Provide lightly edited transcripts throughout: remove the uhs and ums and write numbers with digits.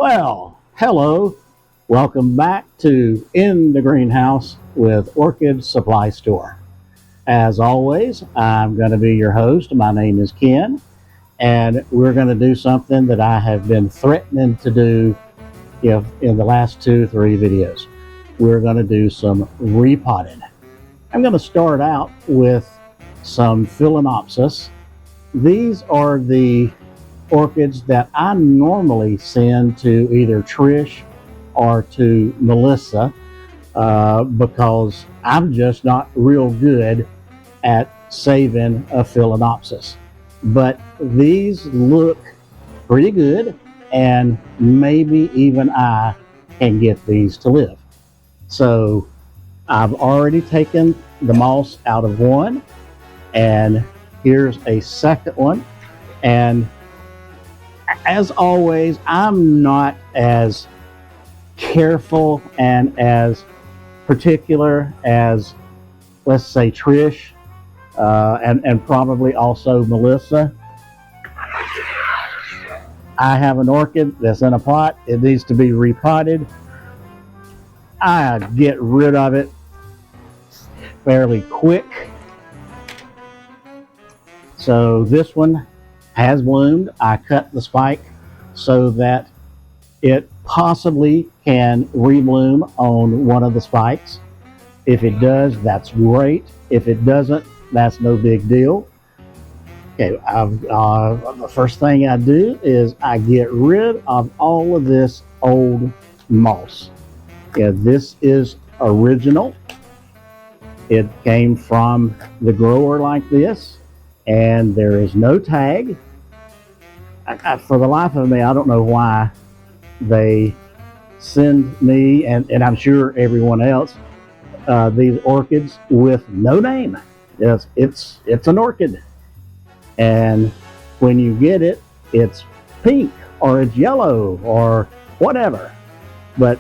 Well, hello. Welcome back to In the Greenhouse with Orchid Supply Store. As always, I'm going to be your host. My name is Ken, and we're going to do something that I have been threatening to do in the last 2 or 3 videos. We're going to do some repotting. I'm going to start out with some phalaenopsis. These are the orchids that I normally send to either Trish or to Melissa because I'm just not real good at saving a phalaenopsis. But these look pretty good, and maybe even I can get these to live. So I've already taken the moss out of one, and here's a second one. And as always, I'm not as careful and as particular as, let's say, Trish and probably also Melissa. I have an orchid that's in a pot. It needs to be repotted. I get rid of it fairly quick. So this one has bloomed. I cut the spike so that it possibly can rebloom on one of the spikes. If it does, that's great. If it doesn't, that's no big deal. Okay, the first thing I do is I get rid of all of this old moss. Yeah, this is original. It came from the grower like this, and there is no tag. For the life of me, I don't know why they send me, and I'm sure everyone else, these orchids with no name. Yes, it's an orchid, and when you get it, it's pink or it's yellow or whatever, but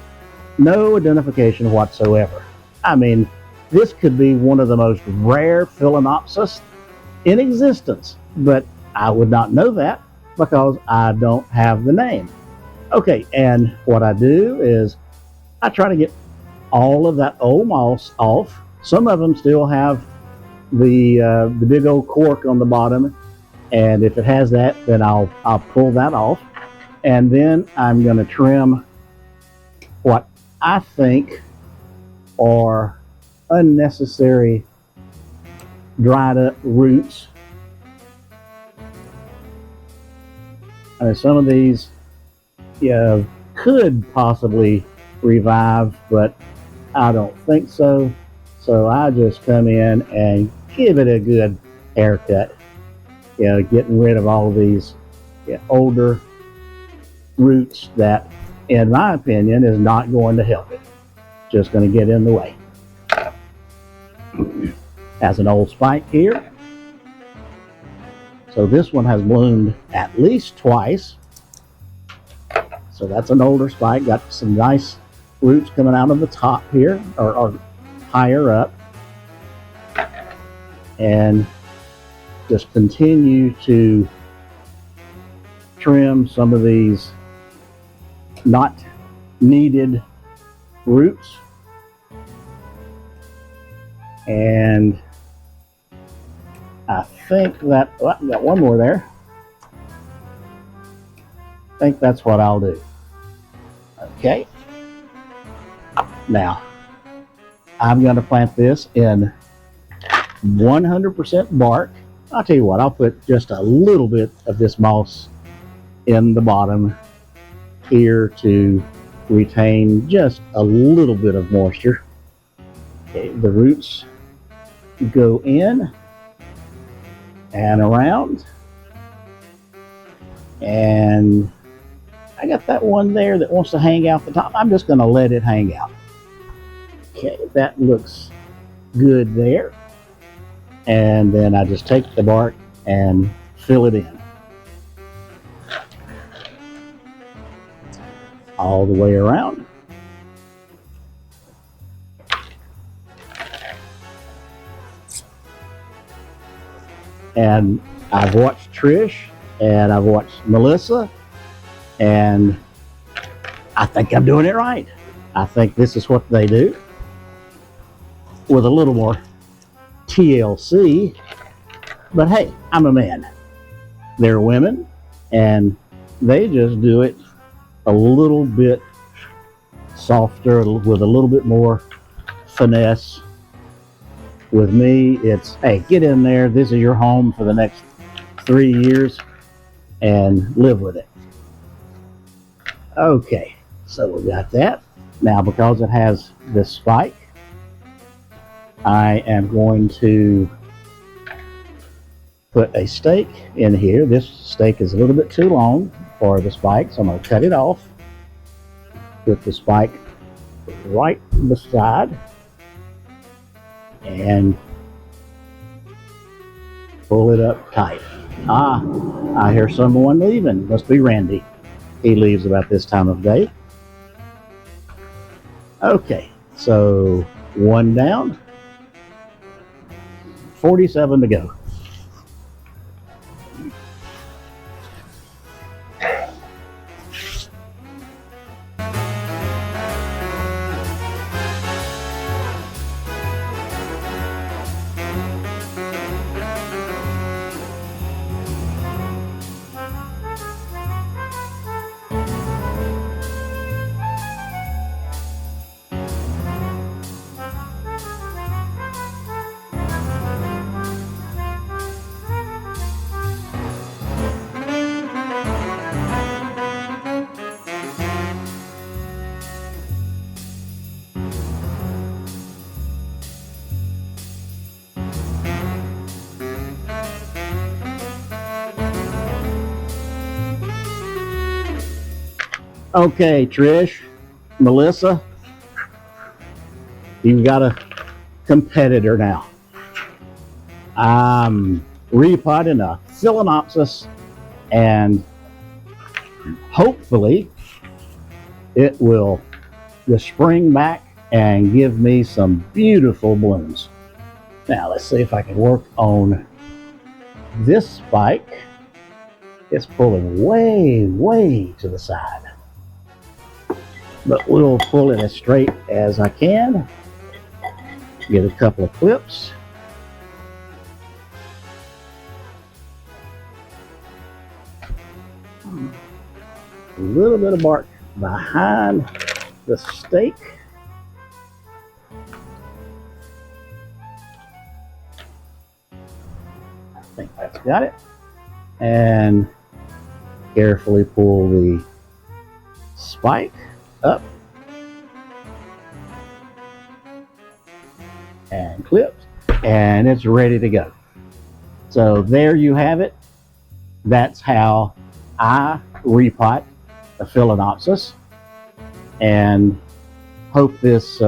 no identification whatsoever. I mean, this could be one of the most rare phalaenopsis in existence, but I would not know that because I don't have the name. Okay, and what I do is I try to get all of that old moss off. Some of them still have the big old cork on the bottom, and if it has that, then I'll pull that off, and then I'm going to trim what I think are unnecessary dried up roots. And some of these could possibly revive, but I don't think so. So I just come in and give it a good haircut. Getting rid of all of these older roots that, in my opinion, is not going to help it. Just going to get in the way. Has an old spike here. So this one has bloomed at least twice. So that's an older spike. Got some nice roots coming out of the top here, or higher up. And just continue to trim some of these not needed roots. And I think that, I got one more there. I think that's what I'll do. Okay. Now, I'm going to plant this in 100% bark. I'll tell you what, I'll put just a little bit of this moss in the bottom here to retain just a little bit of moisture. Okay, the roots go in and around, and I got that one there that wants to hang out the top. I'm just going to let it hang out. Okay, that looks good there. And then I just take the bark and fill it in all the way around. And I've watched Trish and I've watched Melissa, and I think I'm doing it right. I think this is what they do. With a little more TLC. But hey, I'm a man. They're women, and they just do it a little bit softer, with a little bit more finesse. With me, it's, hey, get in there. This is your home for the next 3 years and live with it. Okay, so we got that. Now, because it has this spike, I am going to put a stake in here. This stake is a little bit too long for the spike, so I'm going to cut it off. Put the spike right beside and pull it up tight. Ah, I hear someone leaving. Must be Randy. He leaves about this time of day. Okay, so one down, 47 to go. Okay, Trish, Melissa, you've got a competitor now. I'm repotting a phalaenopsis, and hopefully it will just spring back and give me some beautiful blooms. Now let's see if I can work on this spike. It's pulling way to the side, but we'll pull it as straight as I can. Get a couple of clips. A little bit of bark behind the stake. I think that's got it. And carefully pull the spike up and clipped, and it's ready to go. So there you have it. That's how I repot a phalaenopsis, and hope this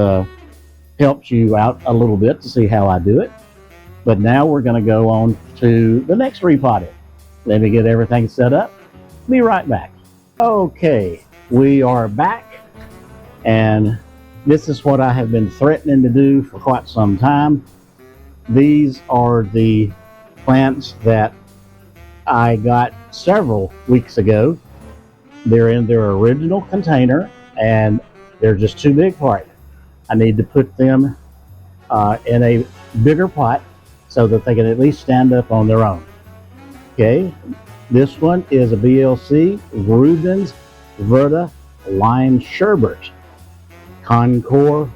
helps you out a little bit to see how I do it. But now we're going to go on to the next repotting. Let me get everything set up. Be right back. Okay, we are back, and this is what I have been threatening to do for quite some time. These are the plants that I got several weeks ago. They're in their original container, and they're just too big for it. I need to put them in a bigger pot so that they can at least stand up on their own. Okay, this one is a BLC Rubens Verta Lime Sherbet Concolor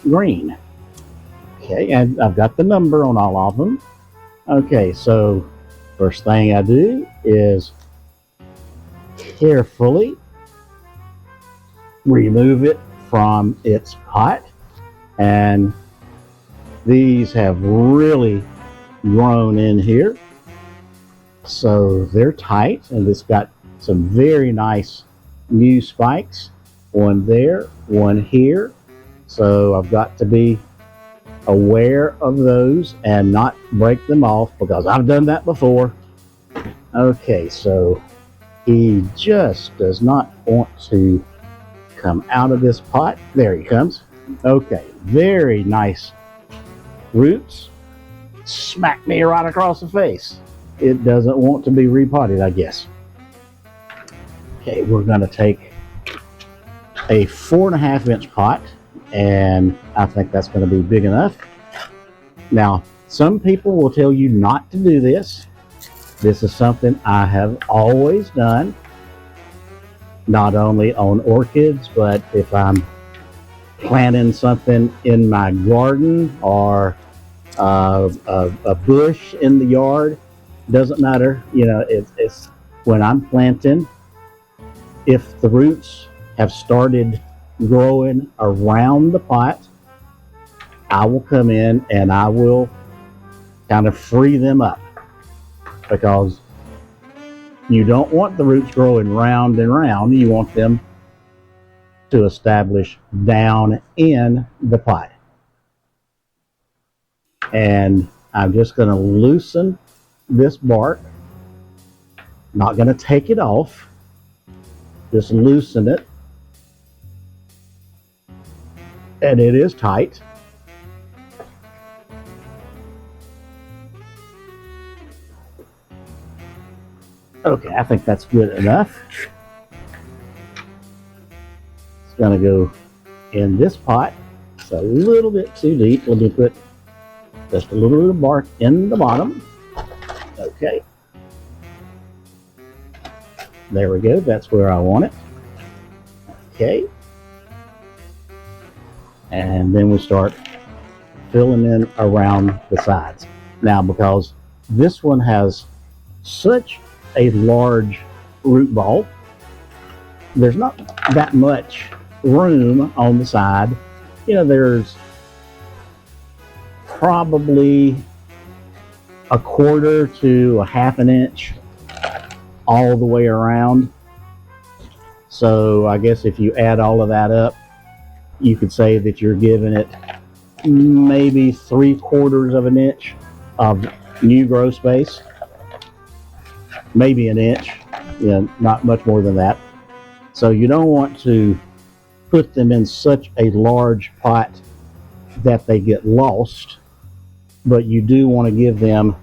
Green. Okay, and I've got the number on all of them. Okay, so first thing I do is carefully remove it from its pot, and these have really grown in here, so they're tight, and it's got some very nice new spikes, one there, one here. So I've got to be aware of those and not break them off, because I've done that before. Okay, so he just does not want to come out of this pot. There he comes. Okay, very nice roots. Smack me right across the face. It doesn't want to be repotted, I guess. Okay, we're going to take a 4.5-inch pot, and I think that's going to be big enough. Now, some people will tell you not to do this. This is something I have always done, not only on orchids, but if I'm planting something in my garden or a bush in the yard, doesn't matter. You know, it's when I'm planting, if the roots have started growing around the pot, I will come in and I will kind of free them up, because you don't want the roots growing round and round. You want them to establish down in the pot. And I'm just going to loosen this bark. Not going to take it off, just loosen it. And it is tight. Okay, I think that's good enough. It's going to go in this pot. It's a little bit too deep. Let me put just a little bit of bark in the bottom. Okay. There we go. That's where I want it. Okay. And then we start filling in around the sides. Now, because this one has such a large root ball, there's not that much room on the side. You know, there's probably 1/4 to 1/2 inch all the way around. So I guess if you add all of that up, you could say that you're giving it maybe 3/4 of an inch of new growth space, maybe an inch, you know, not much more than that. So you don't want to put them in such a large pot that they get lost, but you do want to give them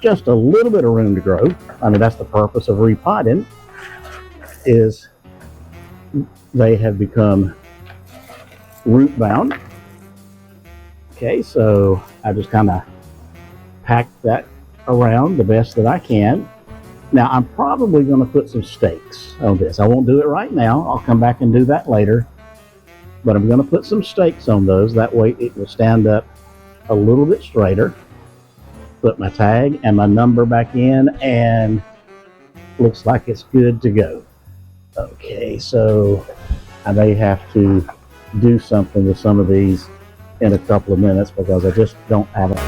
just a little bit of room to grow. I mean, that's the purpose of repotting, is they have become root bound. Okay, so I just kind of pack that around the best that I can. Now, I'm probably going to put some stakes on this. I won't do it right now. I'll come back and do that later. But I'm going to put some stakes on those. That way it will stand up a little bit straighter. Put my tag and my number back in, and looks like it's good to go. Okay, so I may have to do something with some of these in a couple of minutes, because I just don't have it.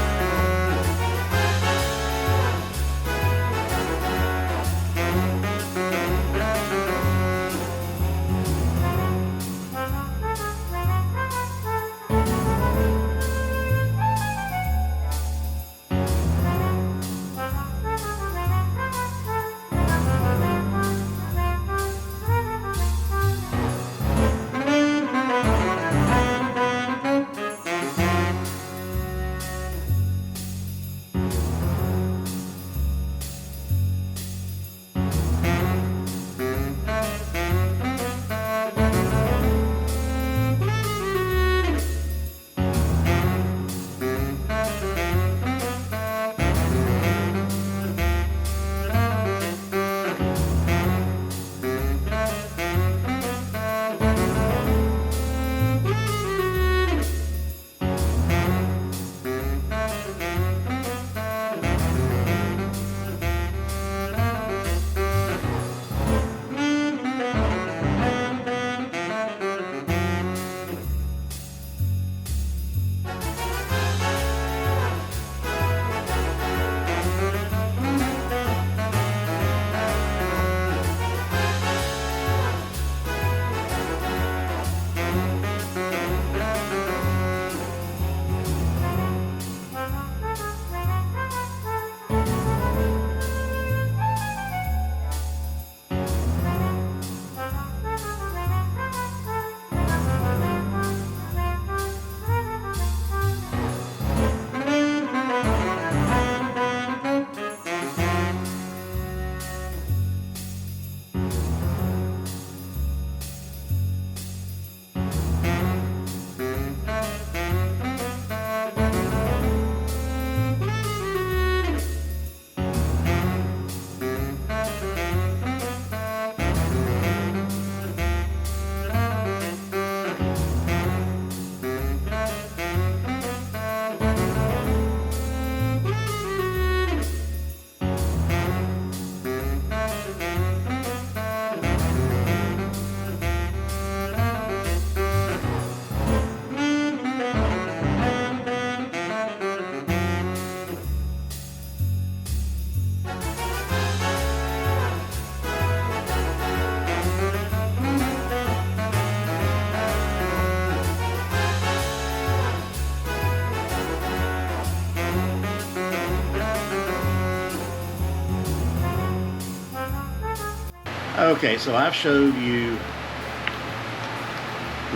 Okay, so I've showed you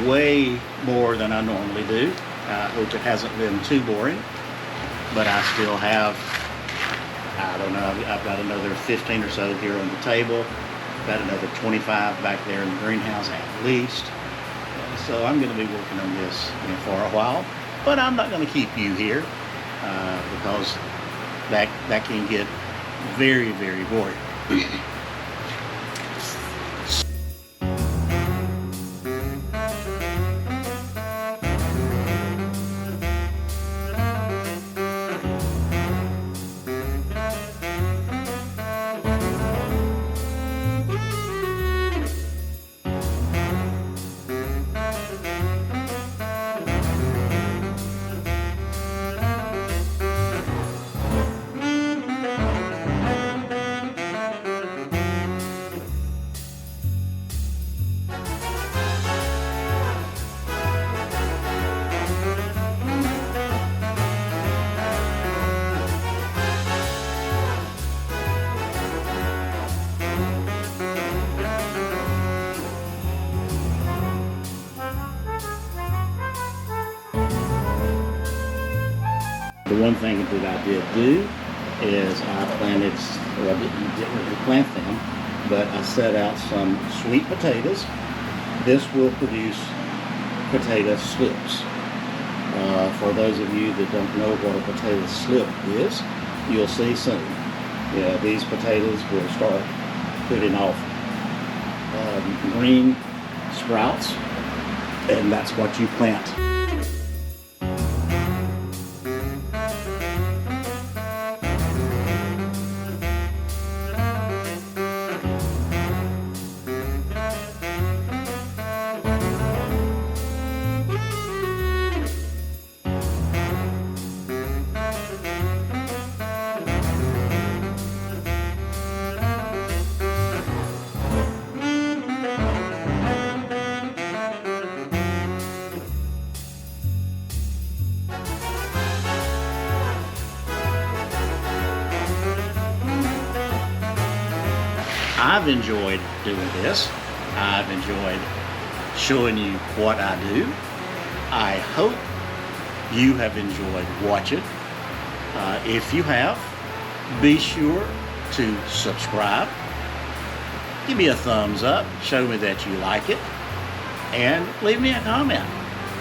way more than I normally do. I hope it hasn't been too boring, but I still have, I don't know, I've got another 15 or so here on the table. Got another 25 back there in the greenhouse at least. So I'm going to be working on this for a while, but I'm not going to keep you here because that can get very, very boring. The one thing that I did do is I planted, well, I didn't really plant them, but I set out some sweet potatoes. This will produce potato slips. For those of you that don't know what a potato slip is, you'll see soon. Yeah, these potatoes will start putting off green sprouts, and that's what you plant. I've enjoyed doing this. I've enjoyed showing you what I do. I hope you have enjoyed watching. If you have, be sure to subscribe. Give me a thumbs up. Show me that you like it. And leave me a comment.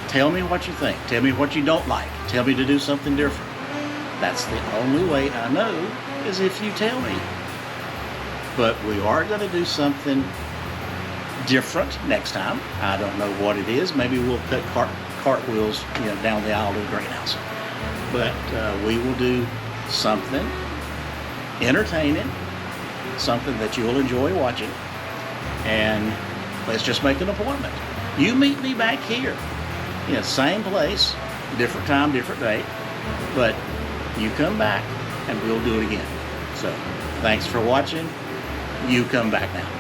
Tell me what you think. Tell me what you don't like. Tell me to do something different. That's the only way I know is if you tell me. But we are going to do something different next time. I don't know what it is. Maybe we'll put cartwheels, down the aisle of the greenhouse. But we will do something entertaining, something that you'll enjoy watching. And let's just make an appointment. You meet me back here. Same place, different time, different day. But you come back and we'll do it again. So thanks for watching. You come back now.